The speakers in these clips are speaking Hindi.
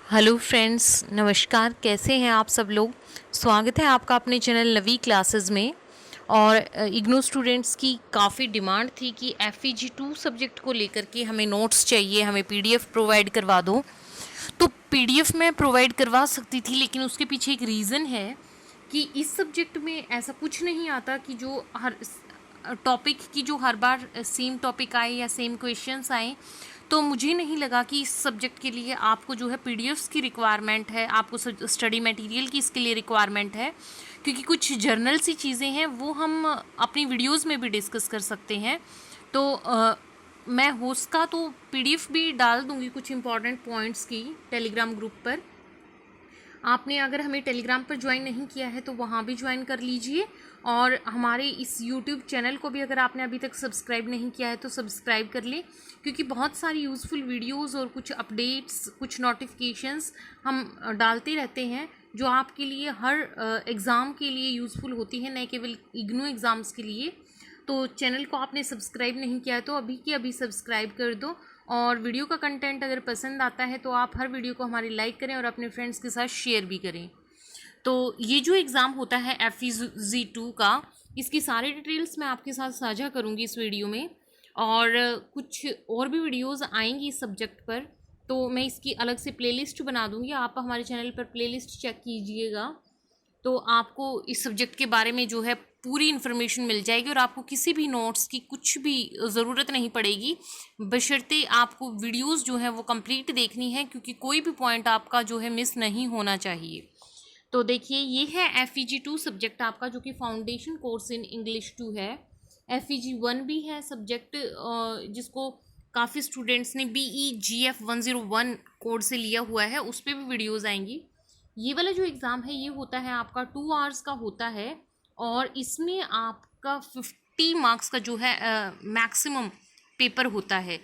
हेलो फ्रेंड्स, नमस्कार। कैसे हैं आप सब लोग। स्वागत है आपका अपने चैनल नवी क्लासेस में। और इग्नू स्टूडेंट्स की काफ़ी डिमांड थी कि FEG2 सब्जेक्ट को लेकर के हमें नोट्स चाहिए, हमें PDF प्रोवाइड करवा दो। तो PDF मैं प्रोवाइड करवा सकती थी, लेकिन उसके पीछे एक रीज़न है कि इस सब्जेक्ट में ऐसा कुछ नहीं आता कि जो हर टॉपिक की जो हर बार सेम टॉपिक आए या सेम क्वेश्चंस आए। तो मुझे नहीं लगा कि इस सब्जेक्ट के लिए आपको जो है PDFs की रिक्वायरमेंट है, आपको स्टडी मटेरियल की इसके लिए रिक्वायरमेंट है, क्योंकि कुछ जर्नल सी चीज़ें हैं वो हम अपनी वीडियोस में भी डिस्कस कर सकते हैं। तो मैं होस्ट का तो PDF भी डाल दूंगी कुछ इंपॉर्टेंट पॉइंट्स की टेलीग्राम ग्रुप पर। आपने अगर हमें टेलीग्राम पर ज्वाइन नहीं किया है तो वहाँ भी ज्वाइन कर लीजिए, और हमारे इस यूट्यूब चैनल को भी अगर आपने अभी तक सब्सक्राइब नहीं किया है तो सब्सक्राइब कर लें, क्योंकि बहुत सारी यूज़फुल वीडियोस और कुछ अपडेट्स, कुछ नोटिफिकेशंस हम डालते रहते हैं जो आपके लिए हर एग्ज़ाम के लिए यूज़फुल होती है, न केवल इग्नू एग्ज़ाम्स के लिए। तो चैनल को आपने सब्सक्राइब नहीं किया है तो अभी के अभी सब्सक्राइब कर दो, और वीडियो का कंटेंट अगर पसंद आता है तो आप हर वीडियो को हमारी लाइक करें और अपने फ्रेंड्स के साथ शेयर भी करें। तो ये जो एग्ज़ाम होता है FEG2 का, इसकी सारी डिटेल्स मैं आपके साथ साझा करूँगी इस वीडियो में, और कुछ और भी वीडियोस आएंगी इस सब्जेक्ट पर। तो मैं इसकी अलग से प्लेलिस्ट बना दूँगी, आप हमारे चैनल पर प्लेलिस्ट चेक कीजिएगा, तो आपको इस सब्जेक्ट के बारे में जो है पूरी इन्फॉर्मेशन मिल जाएगी, और आपको किसी भी नोट्स की कुछ भी ज़रूरत नहीं पड़ेगी, बशर्ते आपको वीडियोस जो है वो कंप्लीट देखनी है, क्योंकि कोई भी पॉइंट आपका जो है मिस नहीं होना चाहिए। तो देखिए, ये है FEG2 सब्जेक्ट आपका, जो कि फाउंडेशन कोर्स इन इंग्लिश 2 है। FEG1 भी है सब्जेक्ट, जिसको काफ़ी स्टूडेंट्स ने BEGF 101 कोड से लिया हुआ है, उस पर भी वीडियोज़ आएंगी। ये वाला जो एग्ज़ाम है ये होता है आपका 2 आवर्स का होता है, और इसमें आपका 50 मार्क्स का जो है मैक्सिमम पेपर होता है।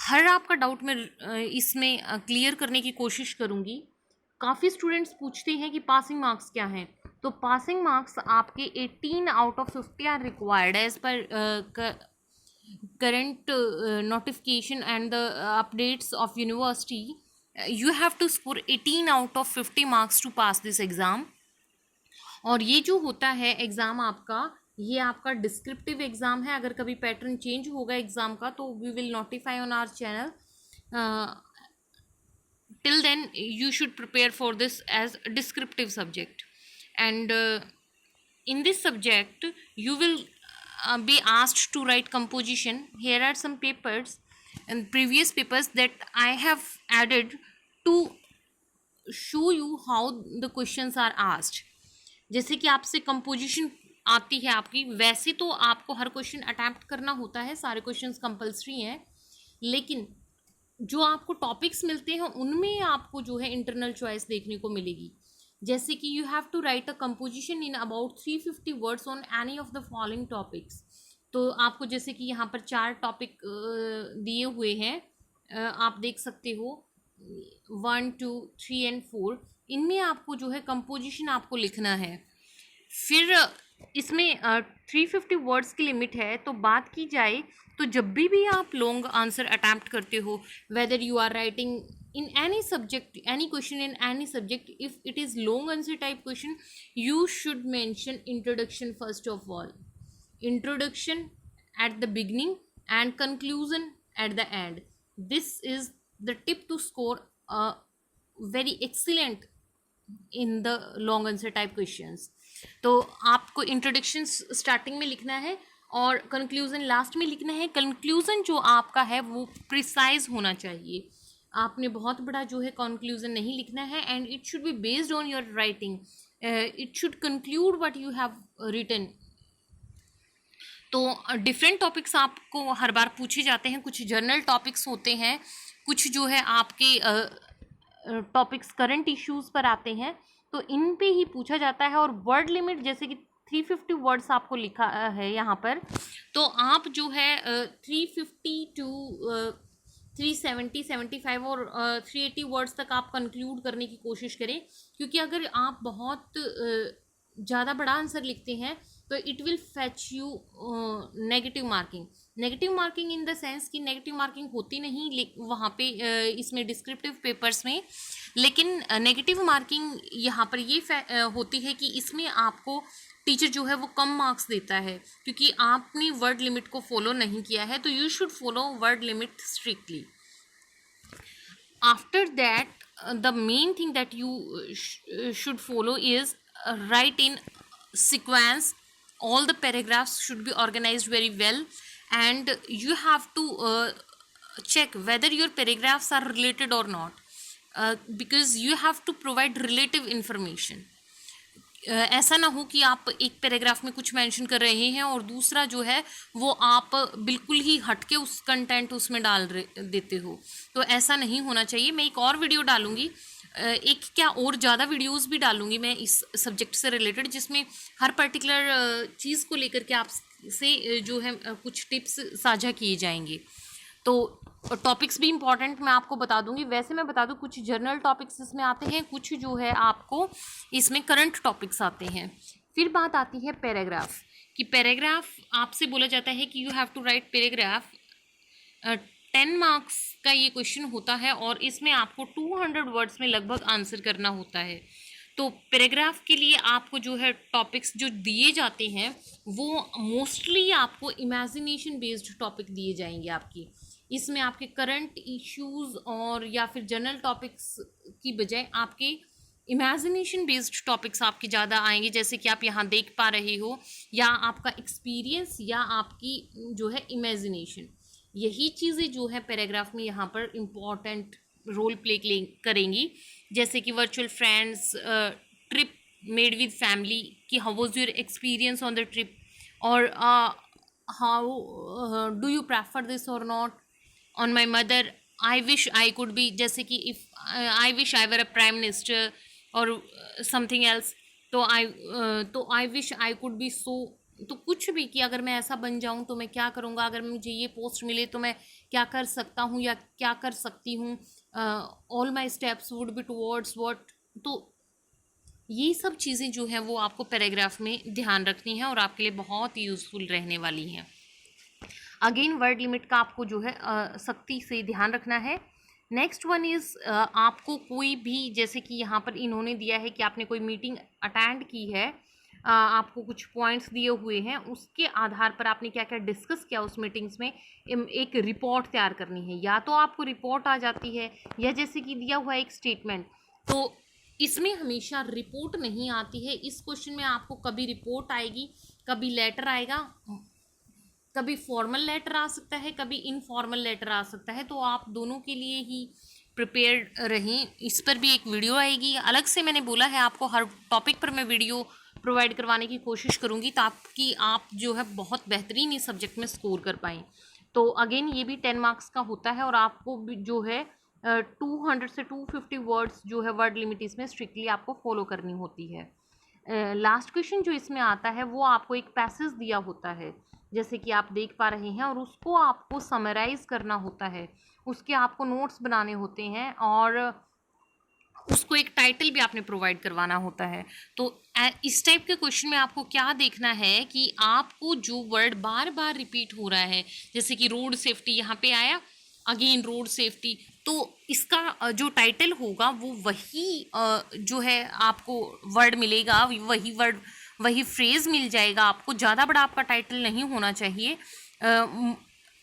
हर आपका डाउट मैं इसमें क्लियर करने की कोशिश करूँगी। काफ़ी स्टूडेंट्स पूछते हैं कि पासिंग मार्क्स क्या हैं। तो पासिंग मार्क्स आपके 18 out of 50 are required as per current notification and the updates of university. You have to score 18 out of 50 marks to pass this exam. और ये जो होता है एग्ज़ाम आपका, ये आपका डिस्क्रिप्टिव एग्ज़ाम है। अगर कभी पैटर्न चेंज होगा एग्ज़ाम का तो we will notify on our channel. till then you should prepare for this as a descriptive subject, and in this subject you will be asked to write composition. Here are some papers and previous papers that I have added to show you how the questions are asked. जैसे कि आपसे कंपोजिशन आती है आपकी, वैसे तो आपको हर क्वेश्चन अटैम्प्ट करना होता है, सारे क्वेश्चंस कंपलसरी हैं, लेकिन जो आपको टॉपिक्स मिलते हैं उनमें आपको जो है इंटरनल चॉइस देखने को मिलेगी। जैसे कि you have to write a composition in about 350 words on any of the following topics. तो आपको जैसे कि यहाँ पर 4 टॉपिक दिए हुए हैं, आप देख सकते हो 1, 2, 3 एंड 4। इनमें आपको जो है कंपोजिशन आपको लिखना है। फिर इसमें 350 वर्ड्स की लिमिट है। तो बात की जाए तो जब भी आप लॉन्ग आंसर अटैम्प्ट करते हो, whether you are writing in any subject, any question in any subject, if it is long answer type question, you should mention introduction first of all. Introduction at the beginning and conclusion at the end. This is the tip to score a very excellent in the long answer type questions. तो आपको इंट्रोडक्शन स्टार्टिंग में लिखना है और कंक्लूजन लास्ट में लिखना है। कंक्लूजन जो आपका है वो प्रिसाइज होना चाहिए, आपने बहुत बड़ा जो है कंक्लूजन नहीं लिखना है, and it should be based on your writing, it should conclude what you have written. तो डिफरेंट टॉपिक्स आपको हर बार पूछे जाते हैं, कुछ जर्नल टॉपिक्स होते हैं, कुछ जो है आपके टॉपिक्स करंट इश्यूज़ पर आते हैं, तो इन पे ही पूछा जाता है। और वर्ड लिमिट जैसे कि 350 वर्ड्स आपको लिखा है यहाँ पर, तो आप जो है 350 टू 370, 75 और 380 वर्ड्स तक आप कंक्लूड करने की कोशिश करें, क्योंकि अगर आप बहुत ज़्यादा बड़ा आंसर लिखते हैं तो it will fetch you negative marking. Negative marking in the sense कि नेगेटिव मार्किंग होती नहीं वहाँ पे इसमें डिस्क्रिप्टिव पेपर्स में, लेकिन नेगेटिव मार्किंग यहाँ पर ये होती है कि इसमें आपको टीचर जो है वो कम मार्क्स देता है क्योंकि आपने वर्ड लिमिट को फॉलो नहीं किया है। तो you should follow word limit strictly. After that, the main thing that you should follow is write in sequence. All the paragraphs should be organized very well, and you have to check whether your paragraphs are related or not, because you have to provide relative information. ऐसा ना हो कि आप एक पैराग्राफ में कुछ मेंशन कर रहे हैं और दूसरा जो है वो आप बिल्कुल ही हटके उस कंटेंट उसमें डाल देते हो। तो ऐसा नहीं होना चाहिए। मैं एक और वीडियो डालूंगी, एक क्या और ज़्यादा वीडियोस भी डालूंगी मैं इस सब्जेक्ट से रिलेटेड, जिसमें हर पर्टिकुलर चीज़ को लेकर के आपसे जो है कुछ टिप्स साझा किए जाएंगे। तो टॉपिक्स भी इम्पॉर्टेंट मैं आपको बता दूंगी। वैसे मैं बता दूं कुछ जर्नल टॉपिक्स इसमें आते हैं, कुछ जो है आपको इसमें करंट टॉपिक्स आते हैं। फिर बात आती है पैराग्राफ कि पैराग्राफ आपसे बोला जाता है कि you have to write paragraph. 10 marks का ये क्वेश्चन होता है और इसमें आपको 200 वर्ड्स में लगभग आंसर करना होता है। तो पैराग्राफ के लिए आपको जो है टॉपिक्स जो दिए जाते हैं वो मोस्टली आपको इमेजिनेशन बेस्ड टॉपिक दिए जाएंगे आपकी। इसमें आपके करंट इश्यूज और या फिर जनरल टॉपिक्स की बजाय आपके इमेजिनेशन बेस्ड टॉपिक्स आपके ज़्यादा आएंगे, जैसे कि आप यहाँ देख पा रहे हो, या आपका एक्सपीरियंस या आपकी जो है इमेजिनेशन। यही चीज़ें जो है पैराग्राफ में यहाँ पर इम्पॉर्टेंट रोल प्ले करेंगी, जैसे कि virtual friends, trip made with family कि how was your experience on the trip, और how do you prefer this और not on my mother, I wish I could be, जैसे कि if I wish I were a prime minister और समथिंग एल्स, तो I wish I could be so, तो कुछ भी कि अगर मैं ऐसा बन जाऊं तो मैं क्या करूंगा, अगर मुझे ये पोस्ट मिले तो मैं क्या कर सकता हूं या क्या कर सकती हूं, all my steps would be towards what. तो ये सब चीज़ें जो हैं वो आपको पैराग्राफ में ध्यान रखनी है और आपके लिए बहुत यूज़फुल रहने वाली हैं। अगेन वर्ड लिमिट का आपको जो है सख्ती से ध्यान रखना है। नेक्स्ट वन इज़ आपको कोई भी, जैसे कि यहाँ पर इन्होंने दिया है कि आपने कोई मीटिंग अटेंड की है, आपको कुछ पॉइंट्स दिए हुए हैं, उसके आधार पर आपने क्या क्या डिस्कस किया उस मीटिंग्स में, एक रिपोर्ट तैयार करनी है। या तो आपको रिपोर्ट आ जाती है या जैसे कि दिया हुआ एक स्टेटमेंट, तो इसमें हमेशा रिपोर्ट नहीं आती है। इस क्वेश्चन में आपको कभी रिपोर्ट आएगी, कभी लेटर आएगा, कभी फॉर्मल लेटर आ सकता है, कभी इनफॉर्मल लेटर आ सकता है। तो आप दोनों के लिए ही प्रिपेयर रहें। इस पर भी एक वीडियो आएगी अलग से, मैंने बोला है आपको हर टॉपिक पर मैं वीडियो प्रोवाइड करवाने की कोशिश करूँगी ताकि आप जो है बहुत बेहतरीन इस सब्जेक्ट में स्कोर कर पाएँ। तो अगेन ये भी 10 मार्क्स का होता है और आपको भी जो है 200 से 250 वर्ड्स जो है वर्ड लिमिट इसमें स्ट्रिक्टली आपको फॉलो करनी होती है। लास्ट क्वेश्चन जो इसमें आता है वो आपको एक पैसेज दिया होता है, जैसे कि आप देख पा रहे हैं, और उसको आपको समराइज करना होता है, उसके आपको नोट्स बनाने होते हैं और उसको एक टाइटल भी आपने प्रोवाइड करवाना होता है। तो इस टाइप के क्वेश्चन में आपको क्या देखना है कि आपको जो वर्ड बार बार रिपीट हो रहा है, जैसे कि रोड सेफ्टी यहाँ पे आया, अगेन रोड सेफ्टी, तो इसका जो टाइटल होगा वो वही जो है आपको वर्ड मिलेगा, वही वर्ड वही फ्रेज़ मिल जाएगा आपको। ज़्यादा बड़ा आपका टाइटल नहीं होना चाहिए।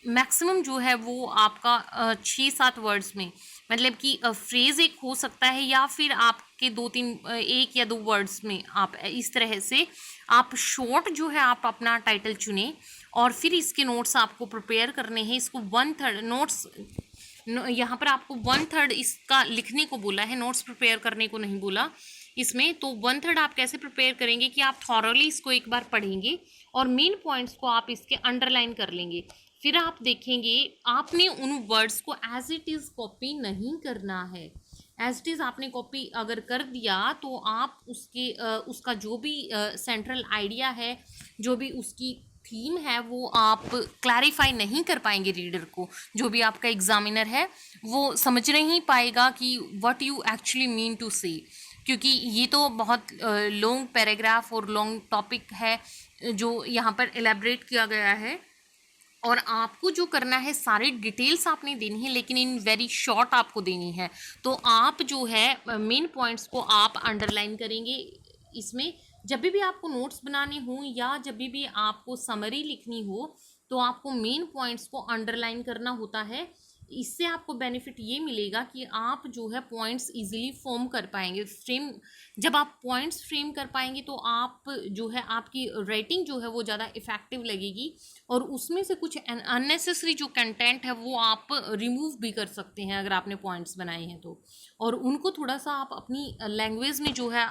मैक्सिमम जो है वो आपका 6-7 वर्ड्स में, मतलब कि फ्रेज़ एक हो सकता है या फिर आपके 2-3 1 या 2 वर्ड्स में आप इस तरह से आप शॉर्ट जो है आप अपना टाइटल चुनें और फिर इसके नोट्स आपको प्रिपेयर करने हैं। इसको 1/3 नोट्स, यहाँ पर आपको 1/3 इसका लिखने को बोला है, नोट्स प्रिपेयर करने को नहीं बोला इसमें। तो 1/3 आप कैसे प्रिपेयर करेंगे कि आप थॉरली इसको एक बार पढ़ेंगे और मेन पॉइंट्स को आप इसके अंडरलाइन कर लेंगे। फिर आप देखेंगे आपने उन वर्ड्स को एज इट इज़ कॉपी नहीं करना है। एज इट इज़ आपने कॉपी अगर कर दिया तो आप उसका जो भी सेंट्रल आइडिया है, जो भी उसकी थीम है, वो आप क्लैरिफाई नहीं कर पाएंगे। रीडर को, जो भी आपका एग्जामिनर है, वो समझ नहीं पाएगा कि what you actually mean to say, क्योंकि ये तो बहुत लॉन्ग पैराग्राफ और लॉन्ग टॉपिक है जो यहाँ पर एलेबरेट किया गया है। और आपको जो करना है सारी डिटेल्स आपने देनी है, लेकिन इन वेरी शॉर्ट आपको देनी है। तो आप जो है मेन पॉइंट्स को आप अंडरलाइन करेंगे इसमें। जब भी आपको नोट्स बनाने हों या जब भी आपको समरी लिखनी हो, तो आपको मेन पॉइंट्स को अंडरलाइन करना होता है। इससे आपको बेनिफिट ये मिलेगा कि आप जो है पॉइंट्स इजीली फॉर्म कर पाएंगे। फ्रेम जब आप पॉइंट्स फ्रेम कर पाएंगे तो आप जो है आपकी राइटिंग जो है वो ज़्यादा इफ़ेक्टिव लगेगी, और उसमें से कुछ अननेसेसरी जो कंटेंट है वो आप रिमूव भी कर सकते हैं अगर आपने पॉइंट्स बनाए हैं तो। और उनको थोड़ा सा आप अपनी लैंग्वेज में जो है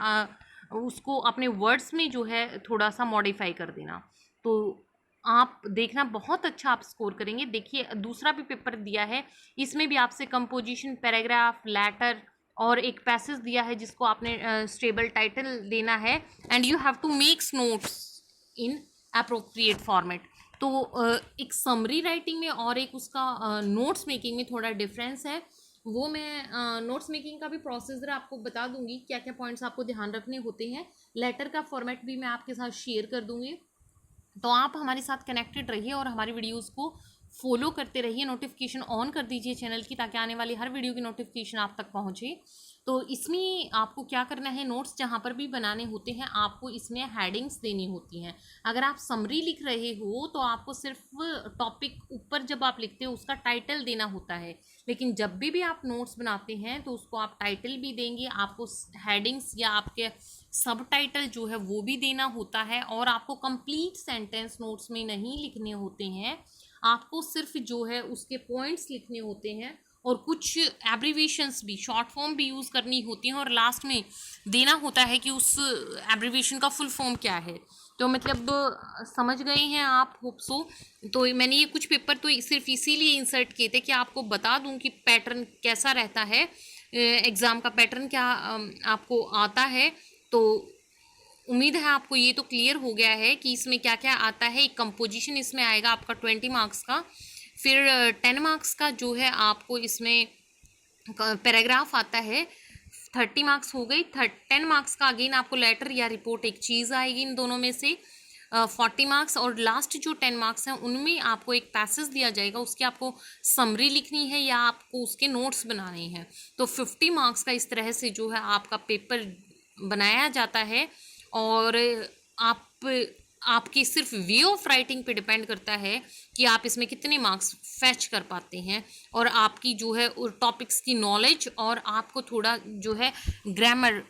उसको अपने वर्ड्स में जो है थोड़ा सा मॉडिफाई कर देना। तो आप देखना बहुत अच्छा आप स्कोर करेंगे। देखिए दूसरा भी पेपर दिया है, इसमें भी आपसे कंपोजिशन, पैराग्राफ, लेटर और एक पैसेज दिया है जिसको आपने स्टेबल टाइटल देना है, and you have to makes notes in appropriate format. तो एक समरी राइटिंग में और एक उसका नोट्स मेकिंग में थोड़ा डिफरेंस है। वो मैं नोट्स मेकिंग का भी प्रोसीजर आपको बता दूंगी, क्या क्या पॉइंट्स आपको ध्यान रखने होते हैं। लेटर का फॉर्मेट भी मैं आपके साथ शेयर कर दूंगी। तो आप हमारे साथ कनेक्टेड रहिए और हमारी वीडियोस को फॉलो करते रहिए। नोटिफिकेशन ऑन कर दीजिए चैनल की, ताकि आने वाली हर वीडियो की नोटिफिकेशन आप तक पहुंचे। तो इसमें आपको क्या करना है, नोट्स जहाँ पर भी बनाने होते हैं आपको इसमें हेडिंग्स देनी होती हैं। अगर आप समरी लिख रहे हो तो आपको सिर्फ टॉपिक ऊपर जब आप लिखते हो उसका टाइटल देना होता है, लेकिन जब भी आप नोट्स बनाते हैं तो उसको आप टाइटल भी देंगे, आपको हेडिंग्स या आपके सब टाइटल जो है वो भी देना होता है। और आपको कंप्लीट सेंटेंस नोट्स में नहीं लिखने होते हैं, आपको सिर्फ जो है उसके पॉइंट्स लिखने होते हैं, और कुछ एब्रीवेशंस भी, शॉर्ट फॉर्म भी यूज़ करनी होती हैं, और लास्ट में देना होता है कि उस एब्रीवेशन का फुल फॉर्म क्या है। तो मतलब समझ गए हैं आप, होप सो। तो मैंने ये कुछ पेपर तो सिर्फ इसीलिए इंसर्ट किए थे कि आपको बता दूं कि पैटर्न कैसा रहता है, एग्ज़ाम का पैटर्न क्या आपको आता है। तो उम्मीद है आपको ये तो क्लियर हो गया है कि इसमें क्या क्या आता है। एक कंपोजिशन इसमें आएगा आपका 20 मार्क्स का, फिर 10 मार्क्स का जो है आपको इसमें पैराग्राफ आता है, 30 मार्क्स हो गई। 10 मार्क्स का अगेन आपको लेटर या रिपोर्ट एक चीज़ आएगी इन दोनों में से, 40 मार्क्स। और लास्ट जो 10 मार्क्स हैं उनमें आपको एक पैसेज दिया जाएगा, उसकी आपको समरी लिखनी है या आपको उसके नोट्स बनाने हैं। तो 50 मार्क्स का इस तरह से जो है आपका पेपर बनाया जाता है। और आप आपकी सिर्फ वे ऑफ राइटिंग पे डिपेंड करता है कि आप इसमें कितने मार्क्स फैच कर पाते हैं, और आपकी जो है टॉपिक्स की नॉलेज, और आपको थोड़ा जो है ग्रामर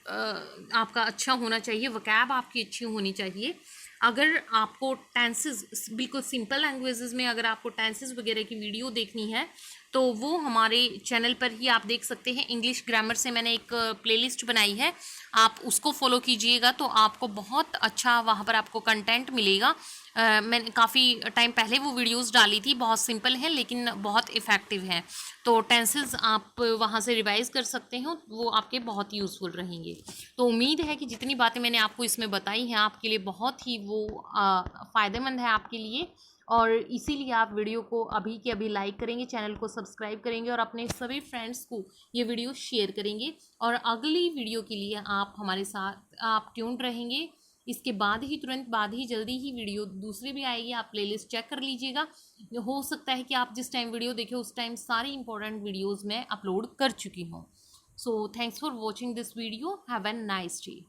आपका अच्छा होना चाहिए, वोकैब आपकी अच्छी होनी चाहिए। अगर आपको टेंसेस बिल्कुल सिंपल लैंग्वेजेस में अगर आपको टेंसेस वगैरह की वीडियो देखनी है तो वो हमारे चैनल पर ही आप देख सकते हैं। इंग्लिश ग्रामर से मैंने एक प्लेलिस्ट बनाई है, आप उसको फॉलो कीजिएगा तो आपको बहुत अच्छा वहाँ पर आपको कंटेंट मिलेगा। मैंने काफ़ी टाइम पहले वो वीडियोस डाली थी, बहुत सिंपल है लेकिन बहुत इफ़ेक्टिव है। तो टेंसेस आप वहाँ से रिवाइज कर सकते हो, वो आपके बहुत यूज़फुल रहेंगे। तो उम्मीद है कि जितनी बातें मैंने आपको इसमें बताई हैं आपके लिए बहुत ही वो फ़ायदेमंद है आपके लिए, और इसीलिए आप वीडियो को अभी के अभी लाइक करेंगे, चैनल को सब्सक्राइब करेंगे और अपने सभी फ्रेंड्स को ये वीडियो शेयर करेंगे। और अगली वीडियो के लिए आप हमारे साथ आप ट्यून्ड रहेंगे। इसके बाद ही तुरंत बाद ही जल्दी ही वीडियो दूसरी भी आएगी, आप प्लेलिस्ट चेक कर लीजिएगा। हो सकता है कि आप जिस टाइम वीडियो देखें उस टाइम सारी इंपॉर्टेंट वीडियोज़ मैं अपलोड कर चुकी हूँ। So thanks for watching this video, have a nice day.